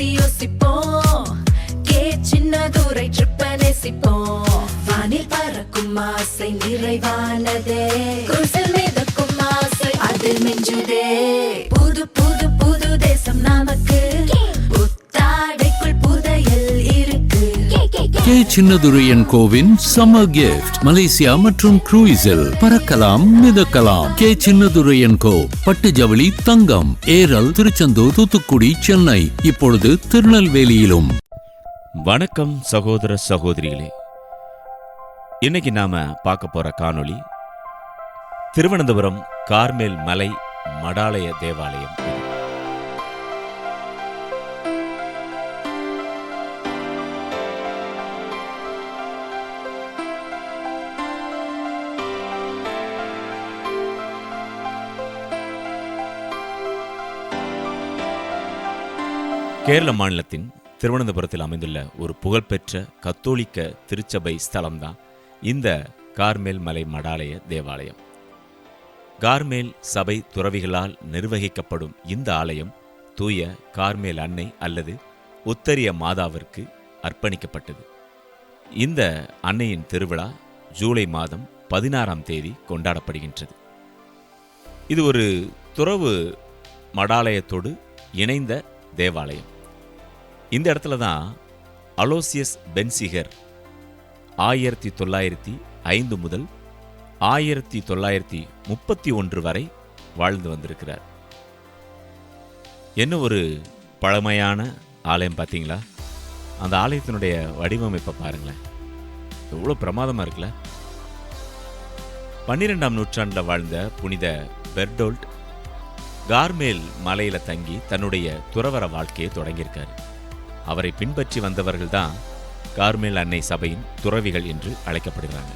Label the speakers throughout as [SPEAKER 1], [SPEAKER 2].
[SPEAKER 1] யோசிப்போம். கே சின்னதுரை ட்ரிப்ப நேசிப்போம். வானில் பறக்கும் ஆசை நிறைவானதே. குருசில் மிதக்கும் ஆசை அதில் மிஞ்சுதே. புது புது புது தேசம் நமக்கு. புத்தாடைக்குள் புதையல் இருக்கு.
[SPEAKER 2] K Chinnathuraiyan CoWIN summer gift. Malaysia மற்றும் குரூயிஸில் பறக்கலாம் மிதக்கலாம். கே சின்னதுரையன் கோ. பட்டு ஜவுளி, தங்கம், ஏரல், திருச்செந்தூர், தூத்துக்குடி, சென்னை, இப்பொழுது திருநெல்வேலியிலும்.
[SPEAKER 3] வணக்கம் சகோதர சகோதரிகளே. இன்னைக்கு நாம பார்க்க போற காணொளி திருவனந்தபுரம் கார்மேல் மலை மடாலய தேவாலயம். கேரள மாநிலத்தின் திருவனந்தபுரத்தில் அமைந்துள்ள ஒரு புகழ்பெற்ற கத்தோலிக்க திருச்சபை ஸ்தலம்தான் இந்த கார்மேல் மலை மடாலய தேவாலயம். கார்மேல் சபை துறவிகளால் நிர்வகிக்கப்படும் இந்த ஆலயம் தூய கார்மேல் அன்னை அல்லது உத்தரிய மாதாவிற்கு அர்ப்பணிக்கப்பட்டது. இந்த அன்னையின் திருவிழா ஜூலை மாதம் 16ஆம் தேதி கொண்டாடப்படுகின்றது. இது ஒரு துறவு மடாலயத்தோடு இணைந்த தேவாலயம். இந்த இடத்துல தான் அலோசியஸ் பென்சிகர் 1905 முதல் 1931 வரை வாழ்ந்து வந்திருக்கிறார். என்ன ஒரு பழமையான ஆலயம் பார்த்தீங்களா? அந்த ஆலயத்தினுடைய வடிவமைப்பை பாருங்களேன், எவ்வளோ பிரமாதமாக இருக்குல்ல. 12ஆம் நூற்றாண்டில் வாழ்ந்த புனித பெர்டோல்ட் கார்மேல் மலையில தங்கி தன்னுடைய துறவற வாழ்க்கையை தொடங்கியிருக்காரு. அவரை பின்பற்றி வந்தவர்கள் தான் கார்மேல் அன்னை சபையின் துறவிகள் என்று அழைக்கப்படுகிறாங்க.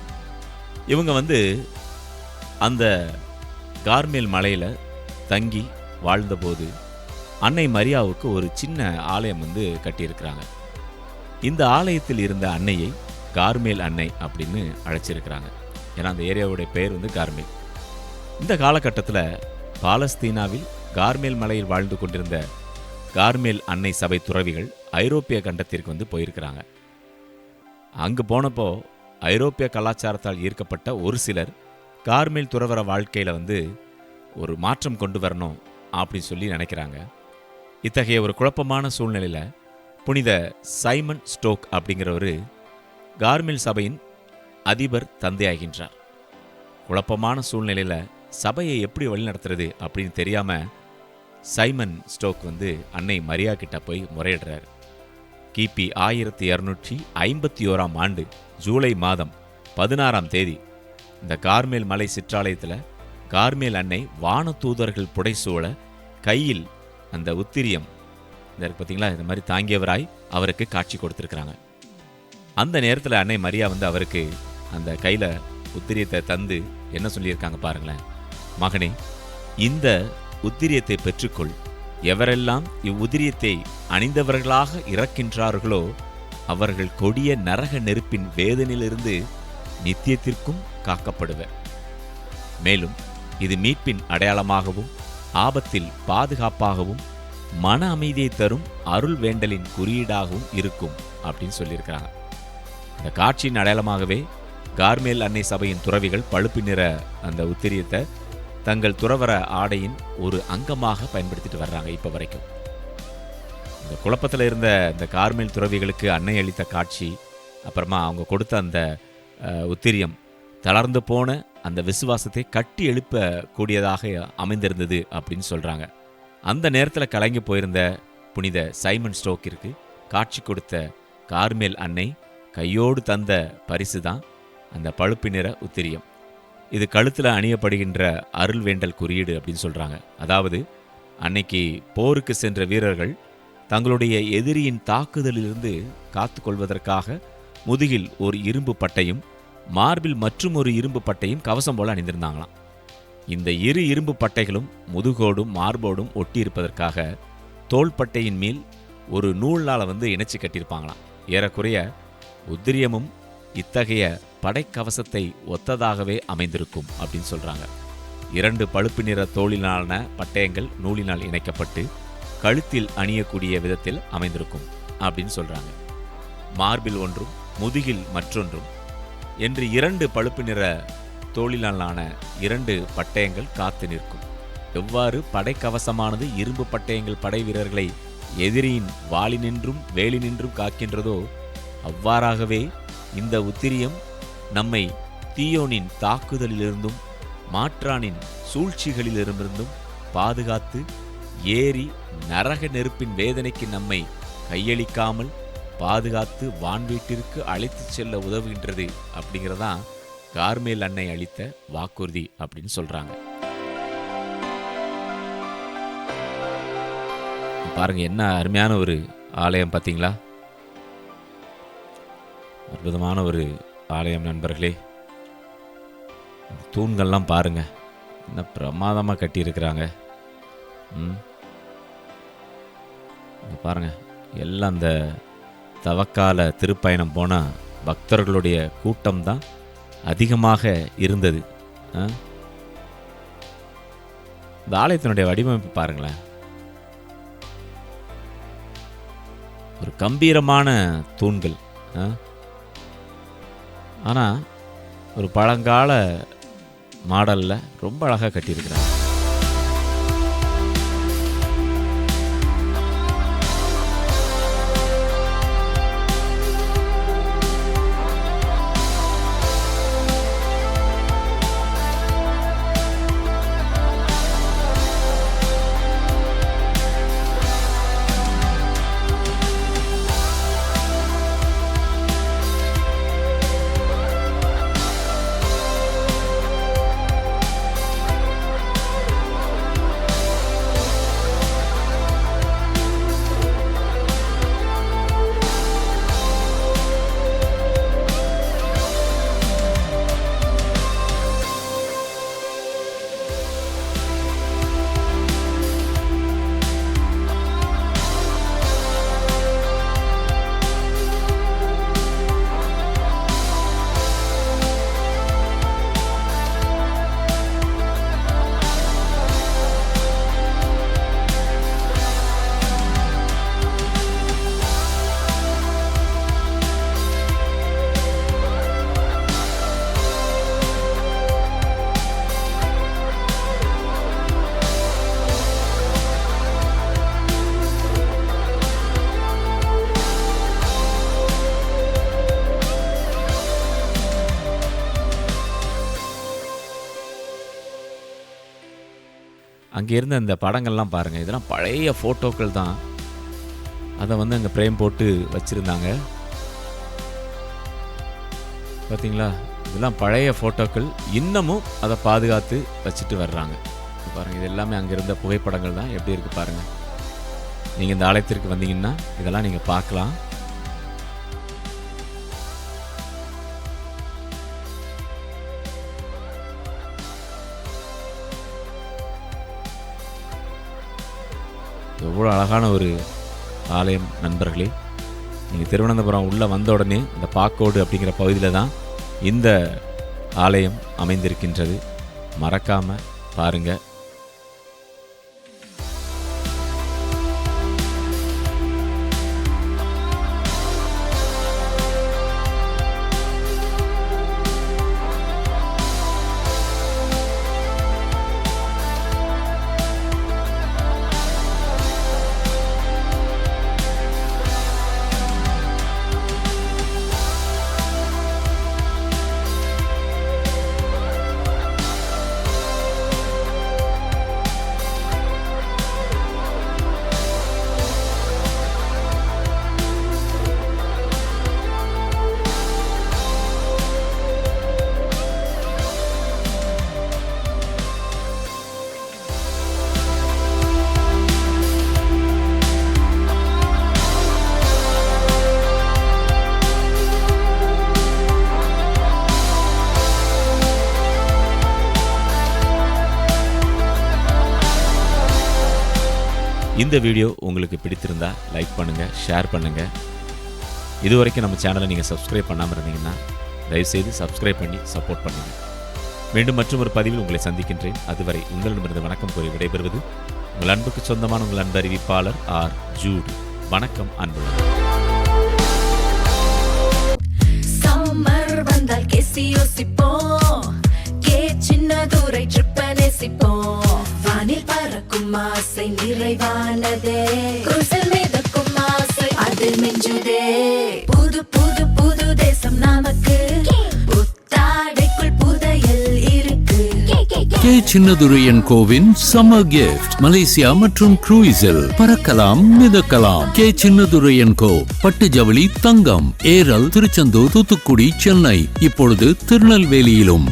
[SPEAKER 3] இவங்க அந்த கார்மேல் மலையில தங்கி வாழ்ந்தபோது அன்னை மரியாவுக்கு ஒரு சின்ன ஆலயம் கட்டியிருக்கிறாங்க. இந்த ஆலயத்தில் இருந்த அன்னையை கார்மேல் அன்னை அப்படின்னு அழைச்சிருக்கிறாங்க. ஏன்னா அந்த ஏரியாவுடைய பெயர் கார்மேல். இந்த காலகட்டத்தில் பாலஸ்தீனாவில் கார்மேல் மலையில் வாழ்ந்து கொண்டிருந்த கார்மேல் அன்னை சபை துறவிகள் ஐரோப்பிய கண்டத்திற்கு போயிருக்கிறாங்க. அங்கு போனப்போ ஐரோப்பிய கலாச்சாரத்தால் ஈர்க்கப்பட்ட ஒரு சிலர் கார்மேல் துறவற வாழ்க்கையில் ஒரு மாற்றம் கொண்டு வரணும் அப்படின்னு சொல்லி நினைக்கிறாங்க. இத்தகைய ஒரு குழப்பமான சூழ்நிலையில் புனித சைமன் ஸ்டோக் அப்படிங்கிறவர் கார்மேல் சபையின் அதிபர் தந்தையாகின்றார். குழப்பமான சூழ்நிலையில் சபையை எப்படி வழிநடத்துறது அப்படின்னு தெரியாம சைமன் ஸ்டோக் அன்னை மரியா கிட்ட போய் முறையிடுறார். கிபி 1251ஆம் ஆண்டு ஜூலை மாதம் 16ஆம் தேதி இந்த கார்மேல் மலை சிற்றாலயத்தில் கார்மேல் அன்னை வானதூதர்கள் புடைசூழ கையில் அந்த உத்திரியம் பார்த்தீங்களா, இந்த மாதிரி தாங்கியவராய் அவருக்கு காட்சி கொடுத்துருக்குறாங்க. அந்த நேரத்தில் அன்னை மரியா அவருக்கு அந்த கையில் உத்திரியத்தை தந்து என்ன சொல்லியிருக்காங்க பாருங்களேன். மகனே, இந்த உத்திரியத்தை பெற்றுக்கொள். எவரெல்லாம் இவ்வுதிரியத்தை அணிந்தவர்களாக இறக்கின்றார்களோ அவர்கள் கொடிய நரக நெருப்பின் வேதனையிலிருந்து நித்தியத்திற்கும் காக்கப்படுவர். மேலும் இது மீட்பின் அடையாளமாகவும் ஆபத்தில் பாதுகாப்பாகவும் மன அமைதியை தரும் அருள் வேண்டலின் குறியீடாகவும் இருக்கும் அப்படின்னு சொல்லியிருக்கிறாங்க. இந்த காட்சியின் அடையாளமாகவே கார்மேல் அன்னை சபையின் துறவிகள் பழுப்பு நிற அந்த உத்திரியத்தை தங்கள் துறவற ஆடையின் ஒரு அங்கமாக பயன்படுத்திட்டு வர்றாங்க இப்போ வரைக்கும். இந்த குழப்பத்தில் இருந்த இந்த கார்மேல் துறவிகளுக்கு அன்னை அளித்த காட்சி, அப்புறமா அவங்க கொடுத்த அந்த உத்திரியம் தளர்ந்து போன அந்த விசுவாசத்தை கட்டி எழுப்ப கூடியதாக அமைந்திருந்தது அப்படின்னு சொல்கிறாங்க. அந்த நேரத்தில் கலங்கி போயிருந்த புனித சைமன் ஸ்டோக்கிற்கு காட்சி கொடுத்த கார்மேல் அன்னை கையோடு தந்த பரிசு தான் அந்த பழுப்பு நிற உத்திரியம். இது கழுத்தில் அணியப்படுகின்ற அருள் வேண்டல் குறியீடு அப்படின்னு சொல்கிறாங்க. அதாவது அன்னைக்கு போருக்கு சென்ற வீரர்கள் தங்களுடைய எதிரியின் தாக்குதலிலிருந்து காத்து கொள்வதற்காக முதுகில் ஒரு இரும்பு பட்டையும் மார்பில் மற்றும் ஒரு இரும்பு பட்டையும் கவசம் போல அணிந்திருந்தாங்களாம். இந்த இரு இரும்பு பட்டைகளும் முதுகோடும் மார்போடும் ஒட்டி இருப்பதற்காக தோள்பட்டையின் மேல் ஒரு நூலால் இணைச்சி கட்டியிருப்பாங்களாம். ஏறக்குறைய உத்திரியமும் இத்தகைய படைக்கவசத்தை ஒத்ததாகவே அமைந்திருக்கும் அப்படின்னு சொல்றாங்க. 2 பழுப்பு நிற தோளிலான பட்டயங்கள் நூலினால் இணைக்கப்பட்டு கழுத்தில் அணியக்கூடிய விதத்தில் அமைந்திருக்கும் அப்படின்னு சொல்றாங்க. மார்பில் ஒன்றும் முதுகில் மற்றொன்றும் என்று 2 பழுப்பு நிற தோளிலான 2 பட்டயங்கள் காத்து நிற்கும். எவ்வாறு படைக்கவசமானது இரும்பு பட்டயங்கள் படை வீரர்களை எதிரியின் வாளினின்றும் வேலினின்றும் காக்கின்றதோ அவ்வாறாகவே இந்த உத்திரியம் நம்மை தீயோனின் தாக்குதலிலிருந்தும் மாற்றானின் சூழ்ச்சிகளிலிருந்தும் பாதுகாத்து ஏறி நரக நெருப்பின் வேதனைக்கு நம்மை கையளிக்காமல் பாதுகாத்து வான்வீட்டிற்கு அழைத்து செல்ல உதவுகின்றது அப்படிங்கிறதான் கார்மேல் அன்னை அளித்த வாக்குறுதி அப்படின்னு சொல்றாங்க. பாருங்க, என்ன அருமையான ஒரு ஆலயம் பார்த்தீங்களா? அற்புதமான ஒரு ஆலயம் நண்பர்களே. தூண்கள்லாம் பாருங்க, என்ன பிரமாதமாக கட்டியிருக்கிறாங்க. பாருங்க, எல்லாம் அந்த தவக்கால திருப்பயணம் போன பக்தர்களுடைய கூட்டம் தான் அதிகமாக இருந்தது. இந்த ஆலயத்தினுடைய வடிவமைப்பு பாருங்களேன், ஒரு கம்பீரமான தூண்கள். ஆனால் ஒரு பழங்கால மாடலில் ரொம்ப அழகாக கட்டியிருக்கிறாங்க. அங்கே இருந்த இந்த படங்கள்லாம் பாருங்கள், இதெல்லாம் பழைய ஃபோட்டோக்கள் தான். அதை அங்கே ஃப்ரேம் போட்டு வச்சுருந்தாங்க பார்த்தீங்களா? இதெல்லாம் பழைய ஃபோட்டோக்கள், இன்னமும் அதை பாதுகாத்து வச்சுட்டு வர்றாங்க பாருங்கள். இது எல்லாமே அங்கே இருந்த புகைப்படங்கள் தான். எப்படி இருக்குது பாருங்கள். நீங்கள் இந்த ஆலயத்திற்கு வந்தீங்கன்னா இதெல்லாம் நீங்கள் பார்க்கலாம். எவ்வளோ அழகான ஒரு ஆலயம் நண்பர்களே. நீங்கள் திருவனந்தபுரம் உள்ளே வந்த உடனே இந்த பாக்கோடு அப்படிங்கிற பகுதியில் தான் இந்த ஆலயம் அமைந்திருக்கின்றது. மறக்காமல் பாருங்கள். இந்த வீடியோ உங்களுக்கு பிடித்திருந்தா லைக் பண்ணுங்கள், ஷேர் பண்ணுங்கள். இதுவரைக்கும் நம்ம சேனலை நீங்கள் சப்ஸ்கிரைப் பண்ணாமல் இருந்தீங்கன்னா தயவுசெய்து சப்ஸ்கிரைப் பண்ணி சப்போர்ட் பண்ணுங்கள். மீண்டும் மற்றும் ஒரு பதிவில் உங்களை சந்திக்கின்றேன். அதுவரை உங்களிடமிருந்து வணக்கம் கூறி விடைபெறுவது உங்கள் அன்புக்கு சொந்தமான உங்கள் அன்பு அறிவிப்பாளர் ஆர் ஜூடி. வணக்கம் அன்புள்ள.
[SPEAKER 1] சம்மர் வந்தால் கேசி யோசிப்போம், கே சின்னதுரை ட்ரிப்ப நேசிப்போம். வானில் பறக்கும் ஆசை நிறைவானதே, குருசில் மிதக்கும் ஆசை அதில் மிஞ்சுதே. புது புது புது தேசம் நமக்கு, புத்தாடைக்குள் புதையல் இருக்கு.
[SPEAKER 2] K Chinnathuraiyan CoWIN summer gift Malaysia மற்றும் குரூயிஸில் பறக்கலாம் மிதக்கலாம். கே சின்னதுரையன் கோ பட்டு ஜவுளி தங்கம், ஏரல், திருச்செந்தூர், தூத்துக்குடி, சென்னை, இப்பொழுது திருநெல்வேலியிலும்.